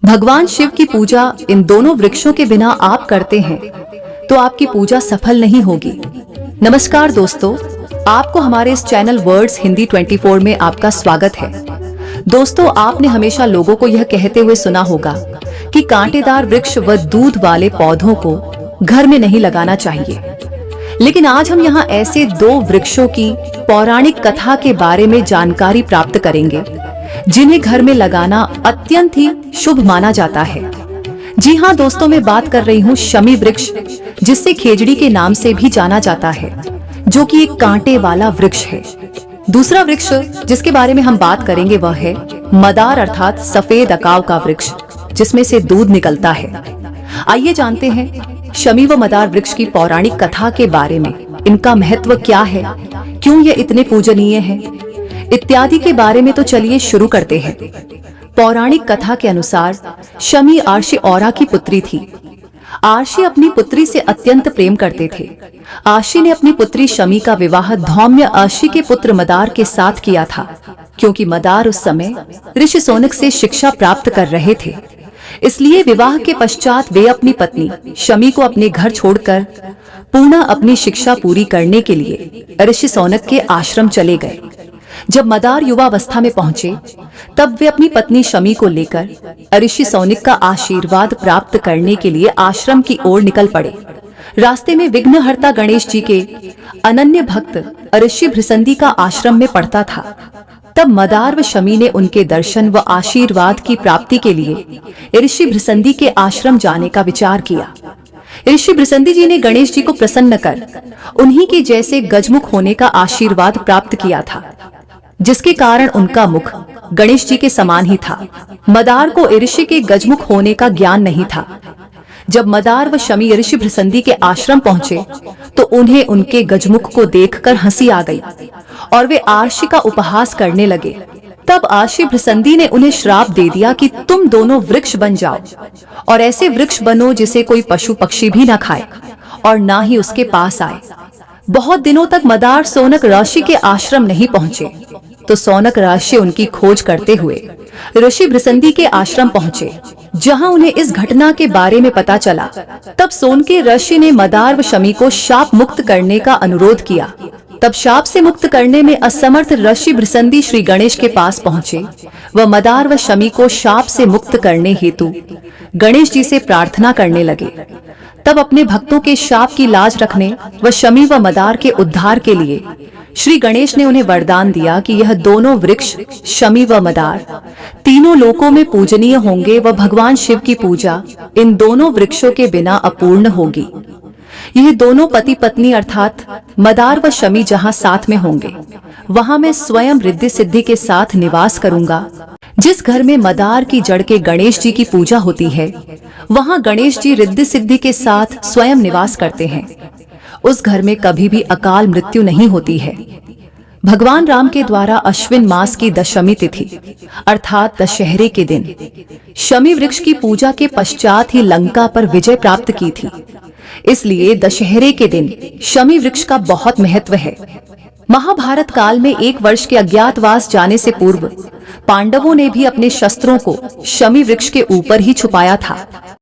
भगवान शिव की पूजा इन दोनों वृक्षों के बिना आप करते हैं तो आपकी पूजा सफल नहीं होगी। नमस्कार दोस्तों, आपको हमारे इस चैनल वर्ड्स हिंदी 24 में आपका स्वागत है। दोस्तों, आपने हमेशा लोगों को यह कहते हुए सुना होगा कि कांटेदार वृक्ष व दूध वाले पौधों को घर में नहीं लगाना चाहिए, लेकिन आज हम यहाँ ऐसे दो वृक्षों की पौराणिक कथा के बारे में जानकारी प्राप्त करेंगे जिन्हें घर में लगाना अत्यंत ही शुभ माना जाता है। जी हाँ दोस्तों, मैं बात कर रही हूँ शमी वृक्ष, जिससे खेजड़ी के नाम से भी जाना जाता है, जो कि एक कांटे वाला वृक्ष है। दूसरा वृक्ष जिसके बारे में हम बात करेंगे वह है मदार अर्थात सफेद अकाव का वृक्ष, जिसमें से दूध निकलता है। आइए जानते हैं शमी व मदार वृक्ष की पौराणिक कथा के बारे में। इनका महत्व क्या है, क्यों ये इतने पूजनीय हैं, इत्यादि के बारे में तो चलिए शुरू करते हैं। पौराणिक कथा के अनुसार शमी आर्षि औरा की पुत्री थी। आर्षि अपनी पुत्री से अत्यंत प्रेम करते थे। आर्षि ने अपनी पुत्री शमी का विवाह धौम्य आर्षि के पुत्र मदार के साथ किया था, क्योंकि मदार उस समय ऋषि सोनक से शिक्षा प्राप्त कर रहे थे। इसलिए विवाह के पश्चात वे अपनी पत्नी शमी को अपने घर छोड़कर पुनः अपनी शिक्षा पूरी करने के लिए ऋषि सोनक के आश्रम चले गए। जब मदार युवावस्था में पहुंचे तब वे अपनी पत्नी शमी को लेकर ऋषि सौनिक का आशीर्वाद प्राप्त करने के लिए आश्रम की ओर निकल पड़े। रास्ते में विघ्नहर्ता गणेश जी के अनन्य भक्त ऋषि भृसंदी का आश्रम में पड़ता था। तब मदार व शमी ने उनके दर्शन व आशीर्वाद की प्राप्ति के लिए ऋषि भृसंदी के आश्रम जाने का विचार किया। ऋषि भृसंदी जी ने गणेश जी को प्रसन्न कर उन्हीं के जैसे गजमुख होने का आशीर्वाद प्राप्त किया था, जिसके कारण उनका मुख गणेश जी के समान ही था। मदार को ऋषि के गजमुख होने का ज्ञान नहीं था। जब मदार व शमी ऋषि भृसंदी के आश्रम पहुंचे तो उन्हें उनके गजमुख को देखकर हंसी आ गई और वे आर्षि का उपहास करने लगे। तब आर्षि भृसंदी ने उन्हें श्राप दे दिया कि तुम दोनों वृक्ष बन जाओ और ऐसे वृक्ष बनो जिसे कोई पशु पक्षी भी न खाए और ना ही उसके पास आए। बहुत दिनों तक मदार सोनक ऋषि के आश्रम नहीं पहुंचे, तो सोनक ऋषि उनकी खोज करते हुए ऋषि भृसंदी के आश्रम पहुंचे। जहां उन्हें इस घटना के बारे में पता चला, तब सोनके ऋषि ने मदार व शमी को शाप मुक्त करने का अनुरोध किया। तब शाप से मुक्त करने में असमर्थ ऋषि भृसंदी श्री गणेश के पास पहुंचे व मदार व शमी को शाप से मुक्त करने हेतु गणेश जी से प्रार्थना करने लगे। तब अपने भक्तों के शाप की लाज रखने व शमी व मदार के उद्धार के लिए श्री गणेश ने उन्हें वरदान दिया कि यह दोनों वृक्ष शमी व मदार तीनों लोकों में पूजनीय होंगे व भगवान शिव की पूजा इन दोनों वृक्षों के बिना अपूर्ण होगी। यह दोनों पति पत्नी अर्थात मदार व शमी जहां साथ में होंगे, वहां मैं स्वयं रिद्धि सिद्धि के साथ निवास करूंगा। जिस घर में मदार की जड़ के गणेश जी की पूजा होती है, वहां गणेश जी रिद्धि सिद्धि के साथ स्वयं निवास करते हैं। उस घर में कभी भी अकाल मृत्यु नहीं होती है। भगवान राम के द्वारा अश्विन मास की दशमी तिथि अर्थात दशहरे के दिन शमी वृक्ष की पूजा के पश्चात ही लंका पर विजय प्राप्त की थी। इसलिए दशहरे के दिन शमी वृक्ष का बहुत महत्व है। महाभारत काल में 1 वर्ष के अज्ञातवास जाने से पूर्व पांडवों ने भी अपने शस्त्रों को शमी वृक्ष के ऊपर ही छुपाया था।